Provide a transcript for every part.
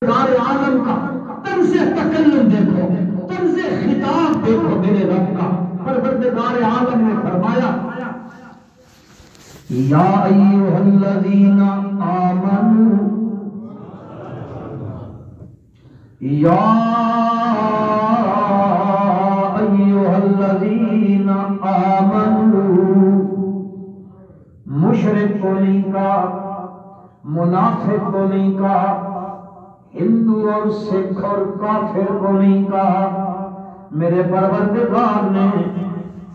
پروردگار عالم کا طرز تکلم دیکھو، طرز خطاب دیکھو میرے رب کا۔ پروردگار عالم نے فرمایا یا ایھا الذین آمنوا، یا ایھا الذین آمنوا، مشرک کو نہیں کہا، منافق کو نہیں کہا، ہندو اور سکھ اور کافر کو نہیں کہا، میرے پروردگار نے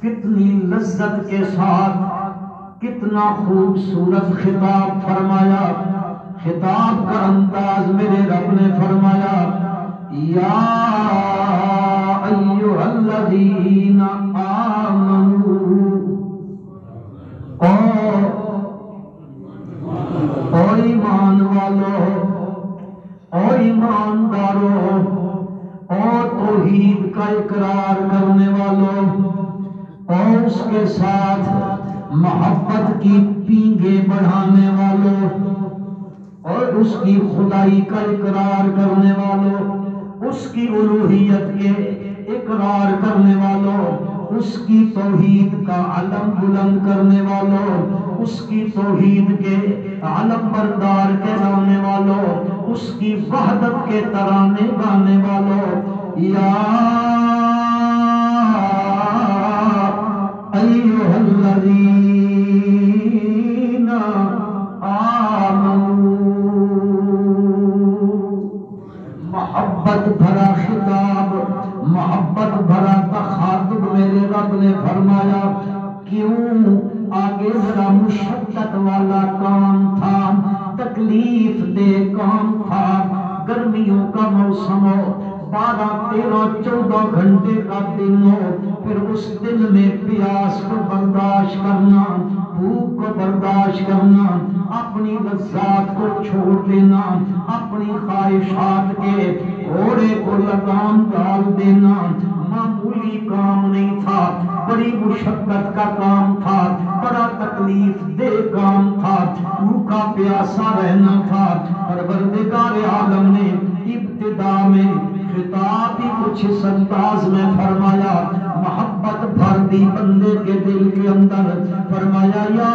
کتنی لذت کے ساتھ کتنا خوبصورت خطاب فرمایا۔ خطاب کا انداز میرے رب نے فرمایا یا ایھا الذین آمنوا، او ایمان والو، او ایماندارو، او توحید کا اقرار کرنے والوں، اور اس کے ساتھ محبت کی پینگیں بڑھانے والوں، اور اس کی خدائی کا اقرار کرنے والوں، اس کی الوہیت کے اقرار کرنے والوں، اس کی توحید کا علم بلند کرنے والوں، اس کی توحید کے علم بردار کہلانے والوں، اس کی وحدت کے ترانے گانے والوں، یا ایھا الذین آمنوا، محبت بھرا خطاب، محبت بھرا تخاطب میرے رب نے فرمایا۔ کیوں؟ آگے ذرا مشقت والا کام تھا، تکلیف دہ کام تھا، گرمیوں کا موسم ہو، 12 13 14 گھنٹے کا دن ہو، پھر اس دن میں پیاس کو برداشت کرنا، بھوک کو برداشت کرنا، اپنی لذات کو چھوڑ دینا، اپنی خواہشات کے گھوڑے کو لگام ڈال دینا معمولی کام نہیں تھا، بڑی مشقت کا کام تھا، بڑا تکلیف دہ کام تھا، بھوکا پیاسا رہنا تھا۔ پروردگار عالم نے ابتدا میں خطاب ہی کچھ اس انداز میں فرمایا، محبت بھر دی بندے کے دل کے اندر، فرمایا یا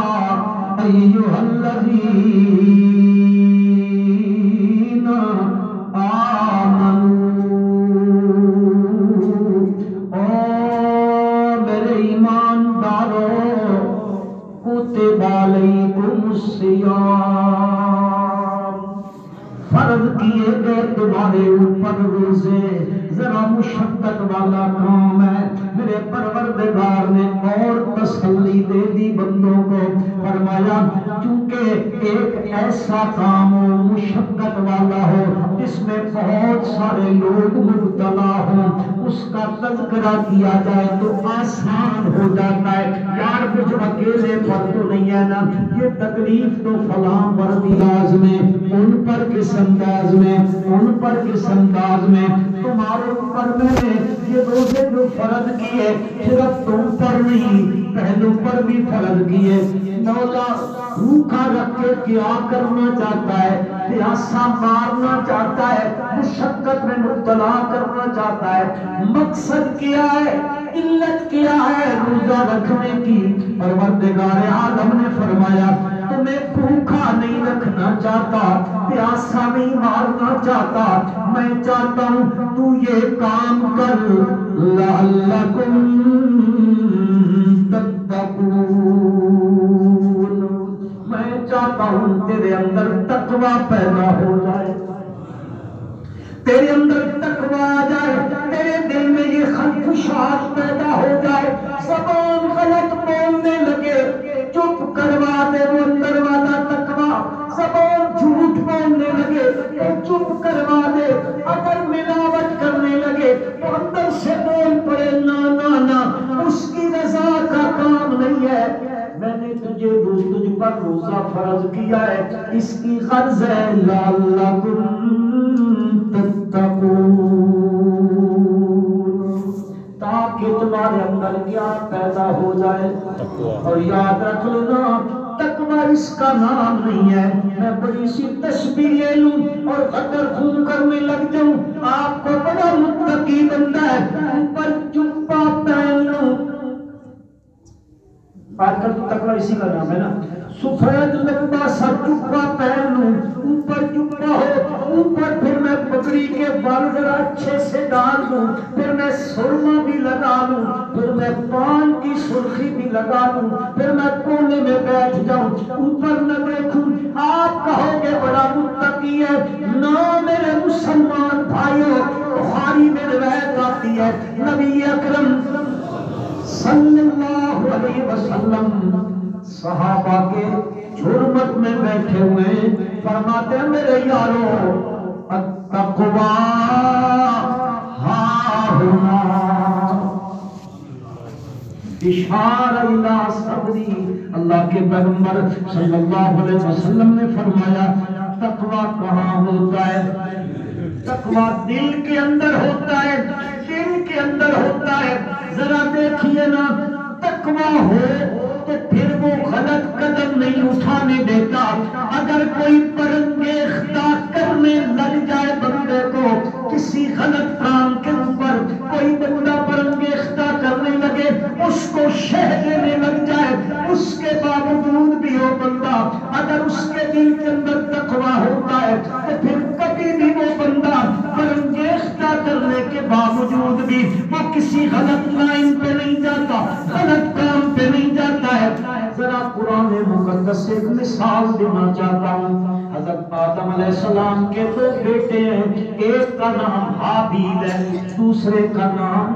ایھا الذین آمنوا، او میرے ایماندارو، کتب علیکم الصیام، فرض کیے گئے تمہارے اوپر روزے۔ ذرا مشقت والا کام ہے، میرے پروردگار نے اور تسلی دے دی بندوں کو، فرمایا چونکہ ایک ایسا کام ہو مشقت والا ہو جس میں بہت سارے لوگ مبتلا ہوں، اس کا تذکرہ کیا جائے تو آسان ہو جاتا ہے، یار کچھ اکیلے پر تو نہیں ہے نا، یہ تکلیف تو فلاں پر انداز میں، ان پر کس انداز میں، ان پر کس انداز میں، تمہارے اوپر میں نے یہ روزے جو فرض کیے صرف تم پر نہیں پہلوں پر بھی فرض کیے۔ مولا بھوکا رکھ کے کیا کرنا چاہتا ہے؟ پیاسا مارنا چاہتا ہے، مشقت میں مبتلا کرنا چاہتا ہے۔ مقصد کیا ہے؟ علت کیا ہے روزہ رکھنے کی؟ پروردگار عالم نے فرمایا تمہیں بھوکا نہیں رکھنا چاہتا، پیاسا نہیں مارنا چاہتا، میں چاہتا ہوں تو یہ کام کر لعلکم تتقون، میں چاہتا ہوں تیرے اندر تقوی پیدا ہو جائے، تیرے اندر تقوی آ جائے، تیرے دل میں یہ خدشات پیدا ہو جائے، زبان غلط بولنے لگے چپ کروا دے وہ اندر والا تقوی، زبان جھوٹ بولنے لگے تو چپ کروا دے، اگر ملاوٹ کرنے لگے تو اندر سے بول پڑے نا نا نا، اس کی رضا کا کام نہیں ہے۔ میں نے تجھ پر روزہ فرض کیا ہے، اس کی غرض ہے لعلکم تتقون، تاکہ تمہارے اندر کیا پیدا ہو جائے۔ اور یاد رکھ لینا تقوی اس کا نام نہیں ہے، میں بڑی سی تسبیح لے لوں اور قدر خون کروں سفید لمبا سا جبہ پہن لوں، اوپر جبہ ہو، اوپر پھر میں پگڑی کے بال ذرا اچھے سے ڈال دوں، پھر میں سرما بھی لگا لوں، پھر میں پان کی سرخی بھی لگا لوں، پھر میں کونے میں بیٹھ جاؤں، اوپر نہ دیکھوں۔ آپ کہو گے بڑا متقی ہے، نہ میرے مسلمان بھائیوں، بخاری میں روایت آتی ہے نبی اکرم صلی اللہ علیہ وسلم صحابہ کے حرمت میں بیٹھے ہوئے فرماتے ہیں میرے یارو التقوی ہاہنا اشار اللہ صدری۔ اللہ کے پیغمبر صلی اللہ علیہ وسلم نے فرمایا تقوی کہاں ہوتا ہے؟ تقوی دل کے اندر ہوتا ہے، دل کے اندر ہوتا ہے۔ ذرا دیکھیے نا، تقوی ہو تو پھر وہ غلط قدم نہیں اٹھانے دیتا۔ اگر کوئی پرانگیختہ کرنے لگ جائے بندے کو کسی غلط کام کے اوپر، کوئی بندہ پرانگیختہ کرنے لگے، اس کو شہ دینے لگ جائے، اس کے باوجود بھی وہ بندہ اگر اس کے دل کے اندر تقوی ہوتا ہے تو پھر کبھی بھی وہ بندہ پرانگیختہ کرنے کے باوجود بھی وہ کسی غلط لائن پہ نہیں جاتا، غلط کام پہ نہیں جاتا ہے۔ ذرا قرآن مقدس سے ایک مثال دینا چاہتا ہوں۔ حضرت آدم علیہ السلام کے دو بیٹے ہیں، ایک کا نام حابیل ہے، دوسرے کا نام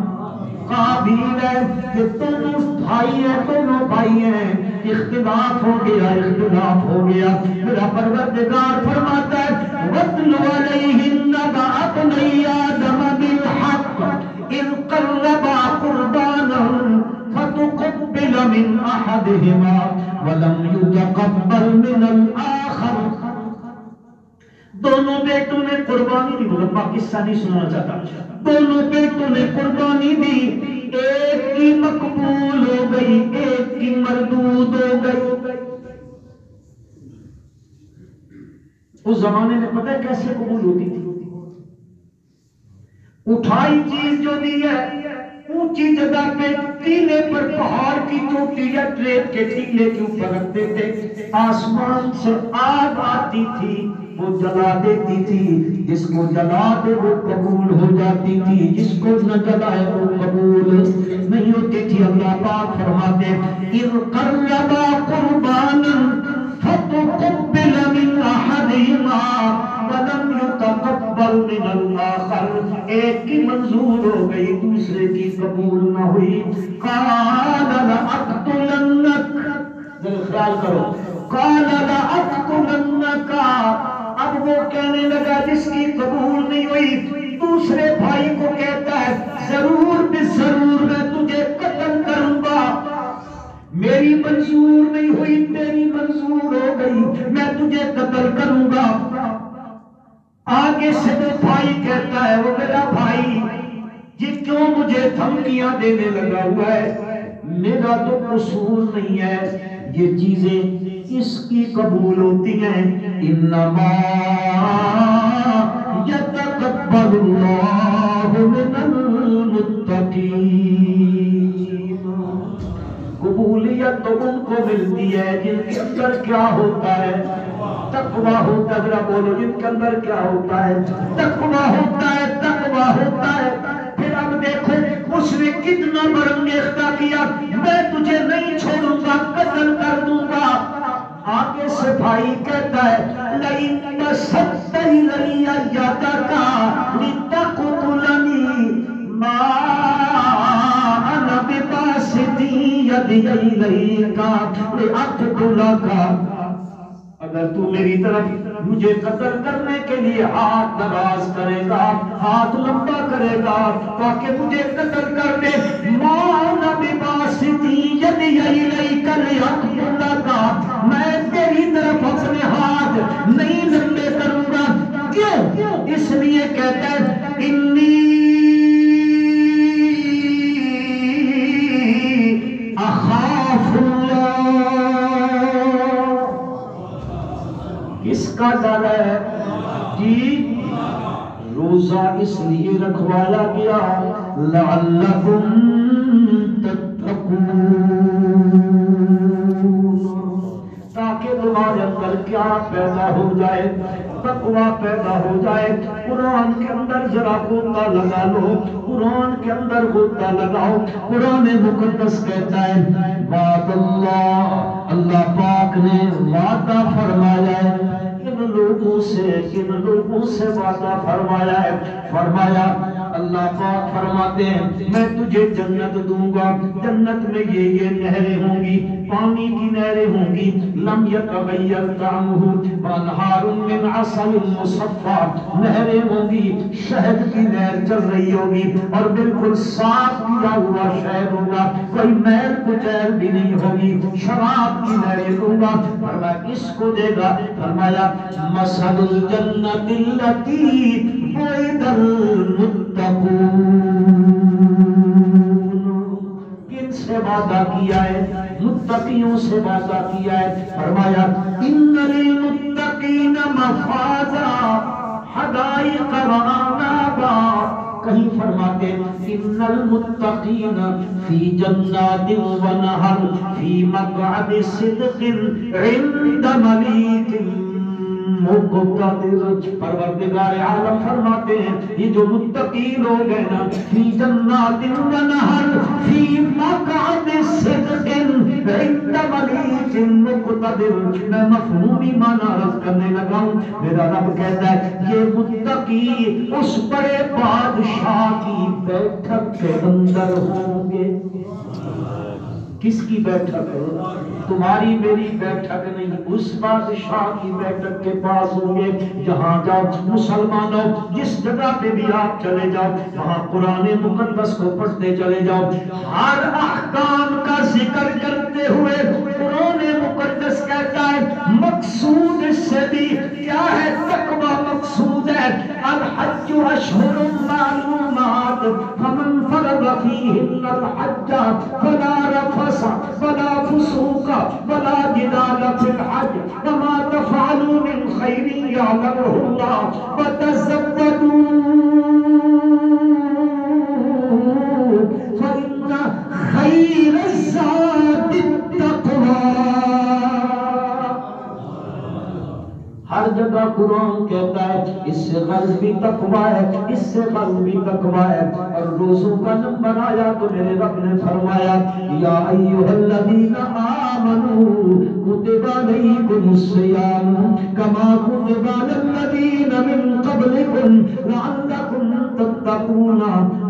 قابیل ہے۔ یہ دونوں بھائی ہیں، دونوں بھائی ہیں، اختلاف ہو گیا، اختلاف ہو گیا۔ میرا پروردگار فرماتا ہے وَاتْلُ عَلَيْهِمْ نَبَأَ ابْنَيْ آدَمَ بِالْحَقِّ إِذْ قَرَّبَا قُرْبَانًا فَتُقُبِّلَ مِنْ أَحَدِهِمَا وَلَمْ يُتَقَبَّلْ مِنَ الْآخَرِ۔ دونوں بیٹوں نے قربانی دی، لمبا قصہ نہیں سنانا چاہتا، دونوں بیٹوں نے قربانی دی، ایک کی مقبول ہو گئی، ایک کی مردود ہو گئی۔ اس زمانے میں پتہ ہے کیسے قبول ہوتی تھی؟ اٹھائی چیز جو دی ہے اونچی جگہ پہ ٹیلے پر، پہاڑ کی چوٹی یا ٹریپ کے ٹیلے کے اوپر رکھتے تھے، آسمان سے آگ آتی تھی، وہ جلا دیتی تھی، جس کو جلا دے وہ قبول ہو جاتی تھی، جس کو نہ جلائے وہ قبول نہیں ہوتی تھی۔ اللہ پاک فرماتے اِذْ قَرَّبَا قُرْبَانًا فَتُقُبِّلَ مِنْ أَحَدِهِمَا وَلَمْ يُتَقَبَّلْ مِنَ الْآخَرِ۔ ایک کی منظور ہو گئی، دوسرے کی قبول نہ ہوئی۔ قَالَ لَأَقْتُلَنَّكَ، ذرا خیال کرو، قَالَ لَأَقْتُلَنَّكَ، اب وہ کہنے لگا جس کی قبول نہیں ہوئی، دوسرے بھائی کو کہتا ہے ضرور بھی ضرور میں تجھے قتل کروں گا، میری منظور نہیں ہوئی تیری منظور ہو گئی، میں تجھے قتل کروں گا۔ آگے سے وہ بھائی کہتا ہے وہ میرا بھائی یہ کیوں مجھے دھمکیاں دینے لگا ہوا ہے، میرا تو قصور نہیں ہے، یہ چیزیں اس کی قبول ہوتی ہیں۔ انما یتقبل اللہ من المتقین، قبولیت تو ان کو ملتی ہے جن کے اندر کیا ہوتا ہے؟ تقویٰ ہوتا ہے۔ ذرا بولو جن کے اندر کیا ہوتا ہے؟ تقویٰ ہوتا ہے، تقویٰ ہوتا ہے۔ پھر اب دیکھو اس نے کتنا برانگیختہ کیا، میں تجھے نہیں چھوڑوں گا، قتل کر دوں گا۔ آگے سے بھائی کہتا ہے لَئِن بَسَطْتَ إِلَيَّ يَدَكَ لِتَقْتُلَنِي مَا أَنَا بِبَاسِطٍ يَدِيَ إِلَيْكَ لِأَقْتُلَكَ، اگر تو میری طرف مجھے قتل کرنے کے لیے ہاتھ دراز کرے گا، ہاتھ لمبا کرے گا تاکہ مجھے قتل کر دے، مَا بِبَاسِطٍ يَدِيَ إِلَيْكَ لِأَقْتُلَكَ، میں تیری طرف اپنے ہاتھ نہیں لمبے کروں گا۔ کیوں؟ اس لیے کہتا ہے انی اخاف اللہ، اس کا ڈر ہے جی، روزہ اس لیے رکھوایا گیا لعلکم تتقون، تاکہ تمہارے اندر کیا پیدا ہو جائے؟ تقویٰ پیدا ہو جائے۔ قرآن کے اندر ذرا غوطہ لگا لو، قرآن کے اندر غوطہ لگاؤ۔ قرآن مقدس کہتا ہے وعد اللہ، اللہ پاک نے وعدہ فرمایا ہے کن لوگوں سے وعدہ فرمایا ہے؟ فرمایا اللہ پاک فرماتے ہیں میں تجھے جنت دوں گا، جنت میں یہ نہریں ہوں گی، پانی کی نہریں ہوں گی، لم یتغیر طعمہ وانہار من عسل مصفی، نہریں ہوں گی، شہد کی نہر چل رہی ہوگی اور بالکل صاف کیا ہوا شہد ہوگا، کوئی میل کچیل بھی نہیں ہوگی، شراب کی نہریں دوں گا۔ فرمایا اس کو دے گا؟ فرمایا مثل الجنت التی وعد المتقون، کن سے وعدہ کیا ہے؟ متقیوں سے وعدہ کیا ہے۔ فرمایا ان للمتقین مفازا حدائق وعنابا، کہیں فرماتے ان المتقین فی جنات ونہر فی مقعد صدق عند ملیک مقتدر۔ پروردگار عالم فرماتے ہیں یہ جو متقی لوگ ہیں نا، فی جنات ونہر فی مقعد صدق عند ملیک مقتدر، میں مفہومی معنی عرض کرنے لگا ہوں۔ میرا رب کہتا ہے یہ متقی اس بڑے بادشاہ کی بیٹھک کے اندر ہوں گے۔ کس کی بیٹھک؟ تمہاری میری بیٹھک نہیں، اس بادشاہ کی بیٹھک کے پاس ہوں گے۔ جہاں جاؤ مسلمانوں، جس جگہ پہ بھی آپ چلے جاؤ وہاں قرآن مقدس کو پڑھتے چلے جاؤ، ہر احکام کا ذکر کرتے ہوئے قرآن مقدس کہتا ہے مقصود اس سے بھی کیا ہے؟ تقوی مقصود ہے۔ الحج اشہر معلومات فمن فرض فیہن الحج فلا رفث ولا فسوق ولا جدال فی الحج وما تفعلوا من خیر یعلمہ اللہ وتزودوا فإن خیر الزاد التقوی۔ ہر جگہ قرآن کہتا ہے اس سے غرض بھی تقوی ہے، اس سے غرض بھی تقوی ہے۔ اور روزوں کا نمبر آیا تو میرے رب نے فرمایا یا ایھا الذین آمنوا کتب علیکم الصیام کما کتب علی الذین من قبلکم لعلکم تتقون۔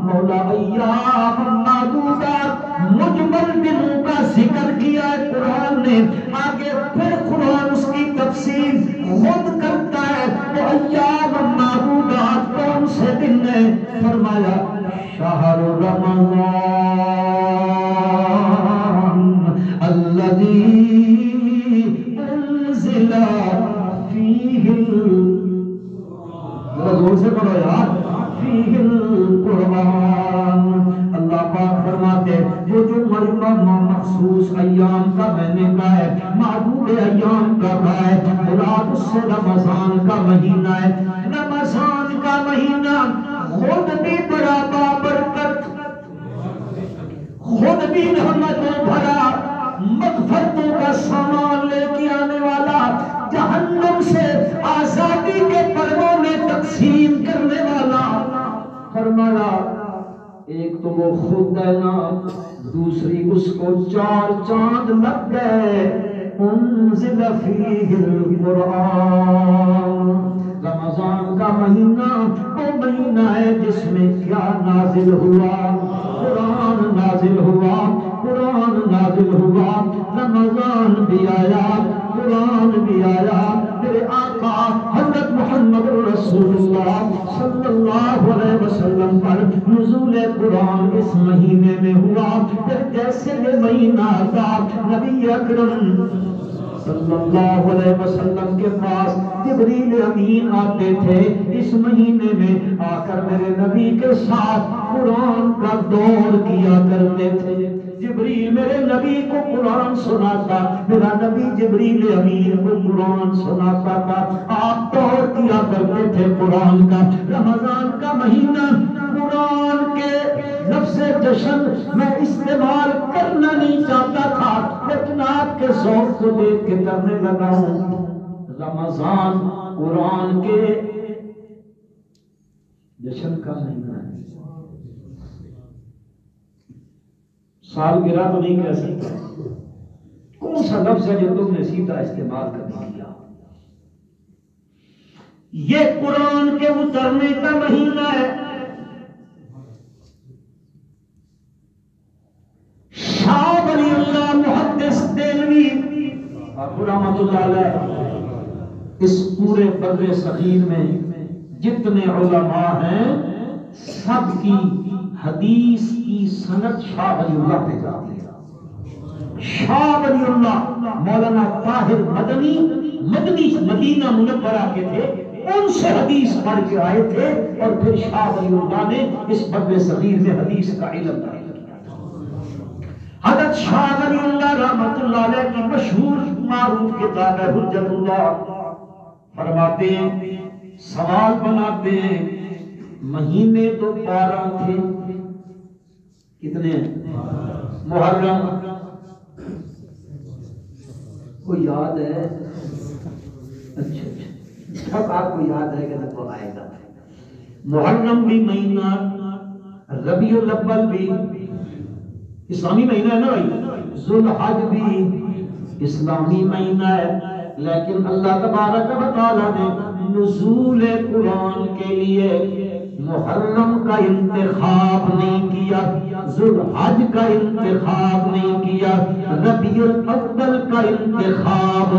مولا ایام معدودات، مجمل دنوں کا ذکر کیا ہے قرآن نے، آگے پھر قرآن اس کی تفصیل خود کرتا ہے۔ تو ایام معدودات کون سے دن ہیں؟ فرمایا شہر رمضان الذی انزل فیہ، زور سے پڑھو یار، فیہ القرآن۔ اللہ پاک فرماتے وہ جو مخصوص ایام کا میں نے کہا ہے، معدود ایام کا کہا ہے، مراد اس سے رمضان کا مہینہ ہے۔ رمضان کا مہینہ خود بھی بڑا بابرکت، خود بھی رحمتوں بھرا، مغفرتوں کا سامان لے کے آنے والا، جہنم سے آزادی کے پروں میں تقسیم کرنے والا۔ فرمایا ایک تو وہ خود ہے نا، دوسری اس کو 4 چاند لگ گئے۔ انزل فیہ القرآن، رمضان کا مہینہ وہ مہینہ ہے جس میں کیا نازل ہوا؟ قرآن نازل ہوا، قرآن نازل ہوا۔ رمضان بھی آیا، قرآن بھی آیا۔ میرے آقا حضرت محمد رسول اللہ صلی اللہ علیہ وسلم پر نزول قرآن اس مہینے میں ہوا۔ پھر جیسے یہ مہینہ تھا، نبی اکرم صلی اللہ علیہ وسلم کے پاس جبریل امین آتے تھے، اس مہینے میں آ کر میرے نبی کے ساتھ قرآن کا دور کیا کرتے تھے۔ جبریل میرے نبی کو قرآن سناتا، میرا نبی جبریل امین کو قرآن سناتا تھا، آپ دور کیا کرتے تھے قرآن کا۔ رمضان کا مہینہ قرآن کے لفظ جشن میں استعمال کرنا نہیں چاہتا تھا، لیکن کائنات کے ذوق کو دیکھ کے کرنے لگا ہوں. رمضان قرآن کے جشن کا مہینہ ہے. سالگرہ تو نہیں کہہ سکتا. کون سا لفظ ہے جو تم نے سیدھا استعمال کر دیا؟ یہ قرآن کے اترنے کا مہینہ ہے. شاہ ولی اللہ محدث دہلوی رحمۃ اللہ علیہ اس پورے بر صغیر میں جتنے علماء ہیں سب کی حدیث کی سند شاہ ولی اللہ پہ جاتی ہے. شاہ ولی اللہ مولانا طاہر مدنی مدینہ منورہ کے تھے، ان سے حدیث پڑھ کے آئے تھے اور پھر شاہ ولی اللہ نے اس بر صغیر میں حدیث کا علم دیا. حضرت شاہ ولی اللہ رحمۃ اللہ علیہ کی مشہور معروف کتاب ہے حجت اللہ. فرماتے ہیں، سوال بناتے ہیں، مہینے تو 12 تھے. کتنے محرم کو یاد ہے؟ اچھا سب آپ کو یاد ہے کہ وہ آئے گا. محرم بھی مہینہ، ربیع الاول بھی اسلامی مہینہ ہے نا بھائی، ذوالحج بھی اسلامی مہینہ ہے. لیکن اللہ تبارک و تعالیٰ نے نزول قرآن کے لیے محرم کا انتخاب نہیں کیا، ذوالحج کا انتخاب نہیں کیا، ربیع الاول کا انتخاب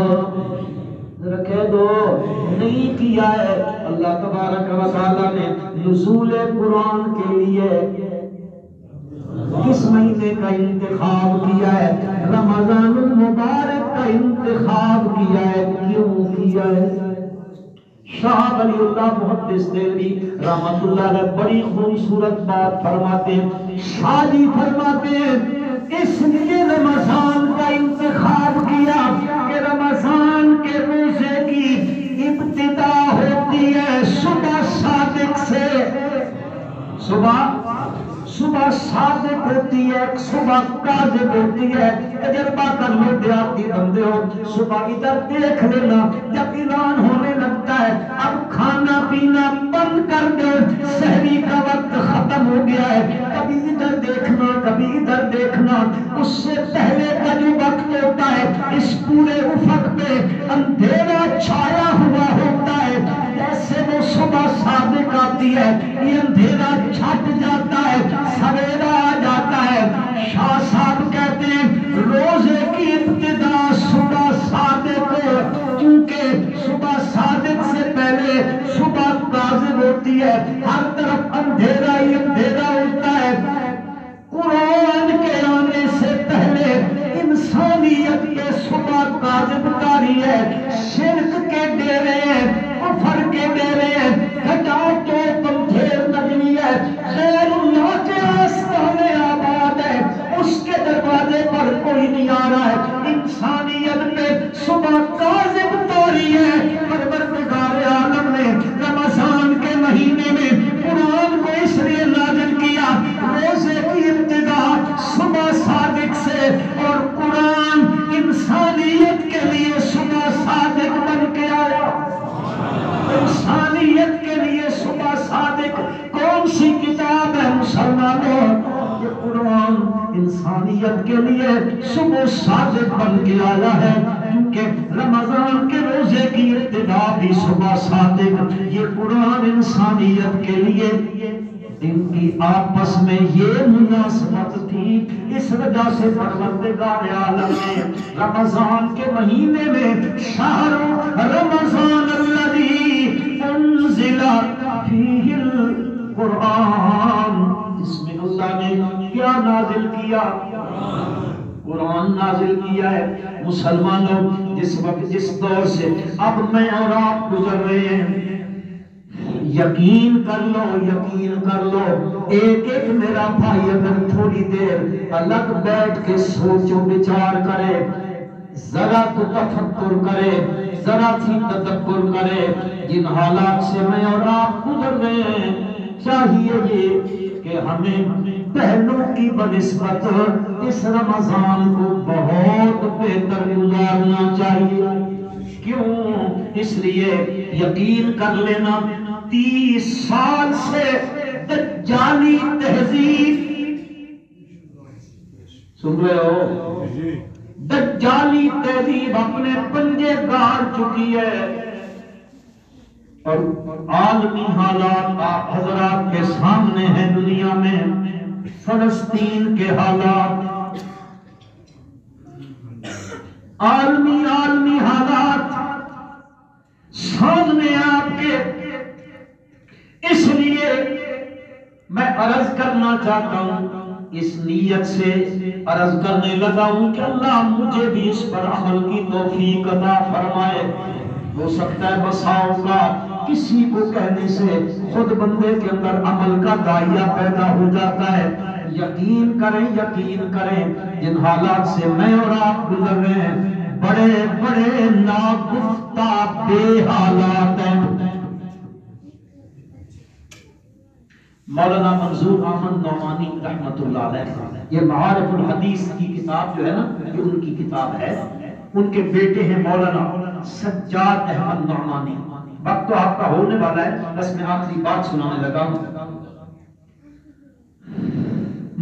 رکھے دو نہیں کیا ہے. اللہ تبارک و تعالیٰ نے نزول قرآن کے لیے کس مہینے کا انتخاب کیا ہے؟ رمضان المبارک کا انتخاب کیا ہے. کیوں کیا ہے؟ شاہ ولی اللہ محدث دہلوی رحمۃ اللہ علیہ بڑی خوبصورت بات فرماتے ہیں. شاہ جی فرماتے ہیں اس لیے رمضان کا انتخاب کیا کہ رمضان کے روزے کی ابتدا ہوتی ہے صبح صادق سے. صبح صادق ہوتی ہے، صبح کاذب ہوتی ہے. تجربہ کر لو دیہاتی بندے ہو، صبح ادھر دیکھ لینا جب اعلان ہونے لگتا ہے اب کھانا پینا بند کر دو، سحری کا وقت ختم ہو گیا ہے، کبھی ادھر دیکھنا کبھی ادھر دیکھنا. اس سے پہلے کا جو وقت ہوتا ہے اس پورے افق پہ اندھیرا چھایا ہوا ہوتا ہے. جیسے وہ صبح صادق آتی ہے یہ اندھیرا چھٹ جاتا ہے، سویرا آ جاتا ہے. شاہ صاحب کہتے ہیں روزے کی ابتدا صبح صادق، کیونکہ صبح صادق سے پہلے صبح کاذب ہوتی ہے، ہر طرف اندھیرا ہی اندھیرا ہوتا ہے. قرآن کے آنے سے پہلے انسانیت کے صبح کاذب کاری ہے، شرک کے ڈیرے ہیں، کفر کے ڈیرے ہیں، کٹاؤ تو تمدھیر نگنی ہے، غیر اللہ کے آستانے آباد ہے، اس کے دروازے پر کوئی نہیں آ رہا ہے. انسانیت پہ صبح کاذب تاری ہے. پروردگار عالم نے رمضان کے مہینے میں قرآن کو اس لیے نازل کیا روزے کی ابتدا صبح صادق سے، اور قرآن انسانیت کے لیے صبح صادق بن کے آیا. انسانیت کے لیے صبح صادق کون سی کتاب ہے مسلمانوں؟ یہ قرآن انسانیت کے لیے صبح صادق بن کے آیا ہے، کیونکہ رمضان کے روزے کی ابتدا بھی صبح صادق. یہ قرآن انسانیت کے لیے ان کی آپس میں یہ مناسبت تھی، اس وجہ سے پروردگار عالم نے رمضان کے مہینے میں شہر رمضان الذی انزل فیہ القرآن، اس میں اللہ نے کیا نازل کیا؟ قرآن نازل کیا ہے. مسلمانوں جس وقت جس دور سے اب میں اور آپ گزر رہے ہیں، یقین کر لو ایک ایک میرا بھائی اگر تھوڑی دیر الگ بیٹھ کے سوچ و بچار کرے، ذرا تو تفکر کرے، ذرا سی تدبر کرے، جن حالات سے میں اور آپ گزر رہے ہیں، چاہیے یہ کہ ہمیں پہلو کی بنسبت اس رمضان کو بہت بہتر گزارنا چاہیے. کیوں؟ اس لیے یقین کر لینا 30 سال سے دجالی تہذیب، سن رہے ہو، دجالی تہذیب اپنے پنجے گاڑ چکی ہے. اور عالمی حالات آپ حضرات کے سامنے ہیں. دنیا میں فلسطین کے حالات، عالمی حالات سامنے آپ کے. اس لیے میں عرض کرنا چاہتا ہوں، اس نیت سے عرض کرنے لگا ہوں کہ اللہ مجھے بھی اس پر عمل کی توفیق عطا فرمائے. ہو سکتا ہے بساؤ کا کسی کو کہنے سے خود بندے کے اندر عمل کا داعیہ پیدا ہو جاتا ہے. یقین کریں جن حالات سے میں اور آپ گزر رہے ہیں بڑے بڑے ناگفتہ بے حالات ہیں. مولانا منظور احمد نعمانی رحمت اللہ علیہ، یہ معارف الحدیث کی کتاب جو ہے نا، یہ ان کی کتاب ہے. ان کے بیٹے ہیں مولانا سجاد احمد نعمانی. وقت تو آپ کا ہونے والا ہے، بس میں آخری بات سنانے لگا ہوں.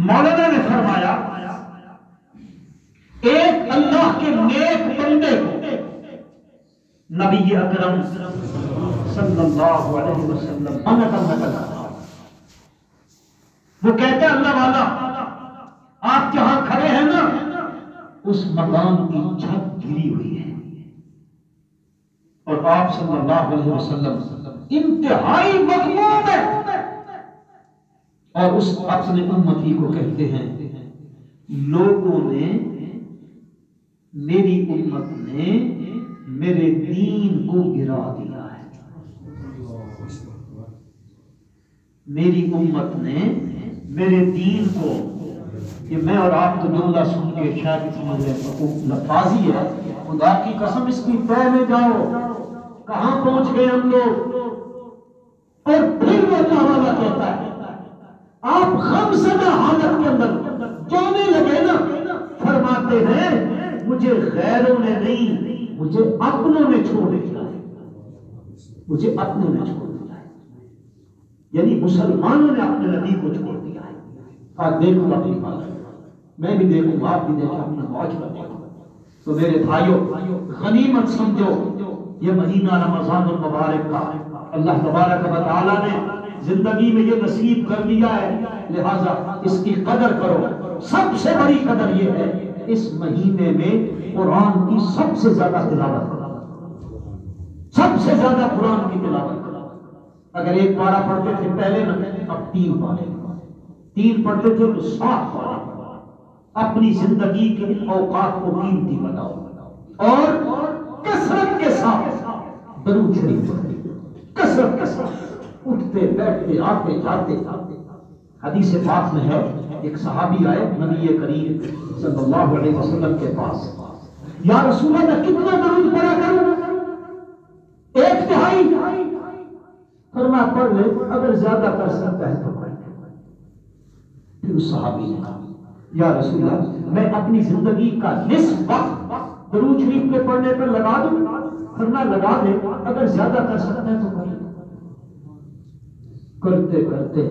مولانا نے فرمایا ایک اللہ کے نیک بندے کو نبی اکرم صلی اللہ علیہ وسلم وہ کہتے ہیں اللہ والا آپ جہاں کھڑے ہیں نا اس مکان کی چھت گری ہوئی ہے، اور آپ صلی اللہ علیہ وسلم انتہائی مغموم ہے. اور اس اپنے امتی کو کہتے ہیں لوگوں نے، میری امت نے میرے دین کو گرا دیا ہے. میری امت نے میرے دین کو، یہ میں اور آپ تو جملہ سن کے شاید سمجھ رہے ہیں لفاظی ہے، خدا کی قسم اس کی تہ میں جاؤ کہاں پہنچ گئے ہم لوگ. اور پھر وہ اللہ والا کہتا ہے آپ غم زدہ حالت کے اندر جانے لگے نا، فرماتے ہیں مجھے غیروں نے نہیں، مجھے اپنوں نے چھوڑ دیا ہے. مجھے اپنوں نے چھوڑ دیا ہے، یعنی مسلمانوں نے اپنے نبی کو چھوڑ دیا ہے. دیکھو اپنی بات، میں بھی دیکھوں آپ بھی دیکھیں، اپنا معاشرہ دیکھو. تو میرے بھائیوں غنیمت سمجھو یہ مہینہ رمضان المبارک کا اللہ تبارک و تعالیٰ نے زندگی میں یہ نصیب کر دیا ہے، لہذا اس کی قدر کرو. سب سے بڑی قدر یہ ہے اس مہینے میں قرآن کی سب سے زیادہ تلاوت کرو، سب سے زیادہ قرآن کی تلاوت کرو. اگر ایک پارہ پڑھتے تھے پہلے نا، اب 3 پارے، 3 پڑھتے تھے تو 7 پارے. اپنی زندگی کے ان اوقات کو قیمتی بناؤ اور کثرت کے ساتھ درود شریف کثرت کے ساتھ اٹھتے بیٹھتے آتے جاتے. حدیث پاک میں ہے ایک صحابی آئے نبی کریم صلی اللہ علیہ وسلم کے پاس، یا رسول اللہ کتنا درود پڑھا کروں؟ 1/3. فرمایا پڑھ لے، اگر زیادہ کر سکتا ہے تو پڑھ لے. پھر اس صحابی نے کہا یا رسول اللہ میں اپنی زندگی کا نصف وقت درود شریف کے پڑھنے پر لگا دوں؟ فرمایا لگا دے، اگر زیادہ کر سکتا ہے تو پڑھ لے. کرتے کرتے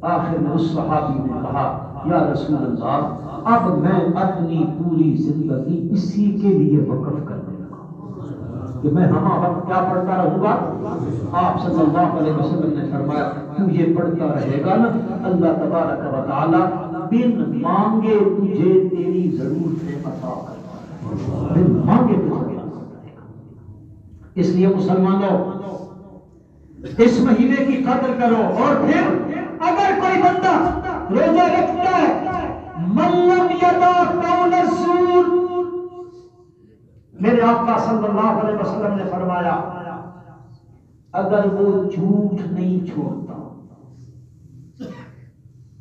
آخر میں اس صحابی نے کہا یا رسول اللہ اب میں اپنی پوری زندگی اسی کے لیے وقف کرنے لگا کہ میں ہمہ وقت کیا پڑھتا رہوں گا. آپ صلی اللہ علیہ وسلم نے فرمایا تو یہ پڑھتا رہے گا نا، اللہ تبارک و تعالی بن مانگے تجھے تیری ضرورتیں عطا کرتا ہے، بن مانگے تجھے. اس لیے مسلمانوں اس مہینے کی قدر کرو. اور پھر اگر کوئی بندہ روزہ رکھتا ہے من لم یدع قول الزور، میرے آقا صلی اللہ علیہ وسلم نے فرمایا اگر وہ جھوٹ نہیں چھوڑتا،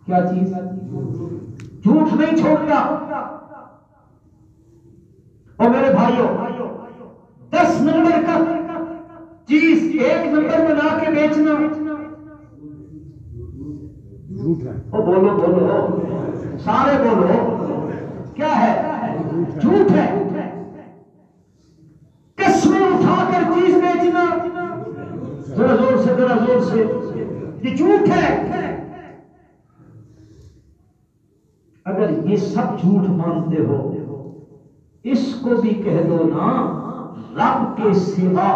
کیا چیز؟ جھوٹ نہیں چھوڑتا. اور میرے بھائیوں 10 نمبر کا چیز 1 نمبر میں لا کے بیچنا وہ بولو بولو سارے بولو، کیا ہے؟ جھوٹ ہے۔ قسمیں اٹھا کر چیز بیچنا، ذرا زور سے یہ جھوٹ ہے۔ اگر یہ سب جھوٹ مانتے ہو، اس کو بھی کہہ دو نا، رب کے سوا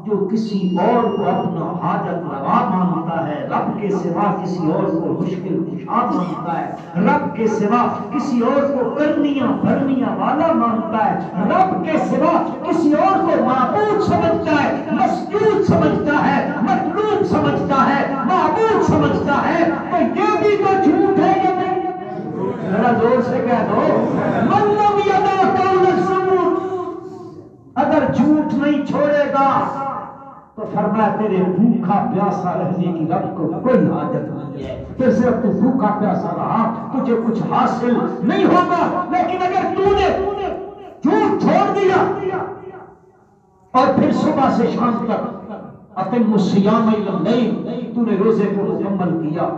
جو کسی اور کو اپنا حاجت روا مانتا ہے، رب کے سوا کسی اور کو مشکل کشا مانتا ہے، رب کے سوا کسی اور کو کرنیاں بھرنیاں والا مانتا ہے، رب کے سوا کسی اور کو معبود سمجھتا ہے، مسجود سمجھتا ہے، مطلوب سمجھتا ہے، معبود سمجھتا ہے، تو یہ بھی تو جھوٹ ہے یا نہیں؟ ذرا زور سے کہہ دو، من لم یدع قول الزور، اگر جھوٹ نہیں چھوڑے گا تو فرمایا تیرے بھوکا پیاسا رہنے کی رب کو کوئی حاجت نہیں ہے، پھر صرف تو بھوکا پیاسا رہا، تجھے کچھ حاصل نہیں ہوگا۔ لیکن اگر تو نے جھوٹ چھوڑ دیا اور پھر صبح سے شام تک اتم الصیام الی اللیل، تو نے روزے کو مکمل کیا،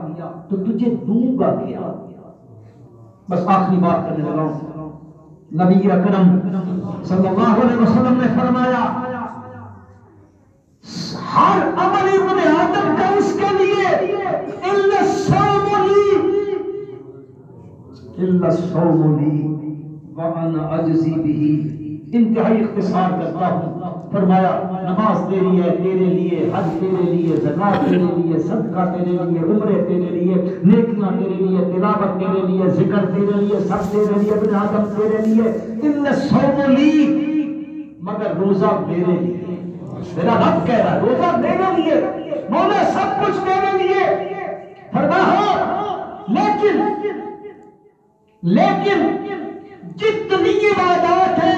تو تجھے دوں گا کیا؟ بس آخری بات کرنے لگا ہوں، نبی اکرم صلی اللہ علیہ وسلم نے فرمایا ہر عمل ابن آدم کا اس کے لیے الا الصوم لی، الا الصوم لی وانا اجزی به۔ انتہائی اختصار کرتا ہوں، فرمایا نماز تیری ہے، تیرے لیے حج تیرے لیے، زکات تیرے لیے، صدقہ تیرے لیے، عمرے تیرے لیے، نیکیاں تیرے لیے، تلاوت تیرے لیے، ذکر تیرے لیے، سب تیرے لیے، ابن آدم تیرے لیے، الا الصوم لی، مگر روزہ میرے لیے۔ میرا رب کہہ رہا ہے روزہ میرے لیے، مولا سب کچھ میرے لیے۔ فرمایا لیکن جتنی عبادات ہے،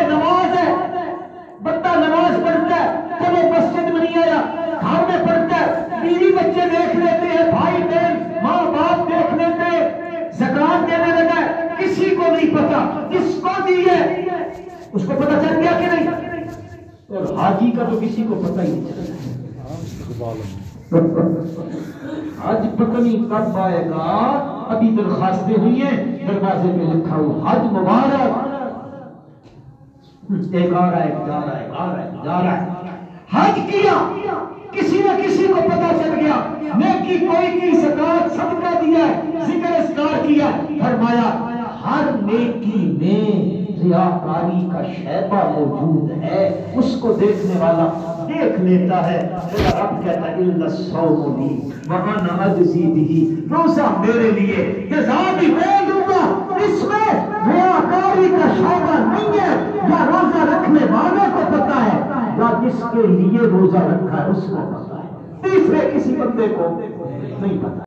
نماز ہے، بندہ نماز پڑھتا ہے، چلو مسجد میں نہیں آیا، گھر میں پڑھتا ہے، بیوی بچے دیکھ لیتے ہیں، بھائی بہن ماں باپ دیکھ لیتے ہیں، زکات دینے لگا ہے، کسی کو نہیں پتا کس کو دی ہے، اس کو پتا چل گیا کہ نہیں؟ اور حاجی کا تو کسی کو پتہ ہی نہیں چلتا، حج پتہ نہیں کب آئے گا، ابھی درخواستیں ہوئی ہیں، دروازے پہ لکھا ہوا حج مبارک، ایک آ رہا ہے جا رہا ہے، حج کیا، کسی نہ کسی کو پتہ چل گیا، نیکی کوئی کی، زکات صدقہ دیا ہے، ذکر اذکار کیا، فرمایا ہر نیکی میں ریاکاری کا شیبہ موجود ہے، اس کو دیکھنے والا دیکھ لیتا ہے۔ میرا رب کہتا ہے الا الصوم لی وانا اجزی بہ، روزہ میرے لیے، جزا بھی میں دوں گا، اس میں ریاکاری کا شیبہ نہیں ہے۔ یا روزہ رکھنے والے کو پتا ہے، یا جس کے لیے روزہ رکھا ہے اس کو پتا ہے، تیسرے کسی بندے کو نہیں پتا۔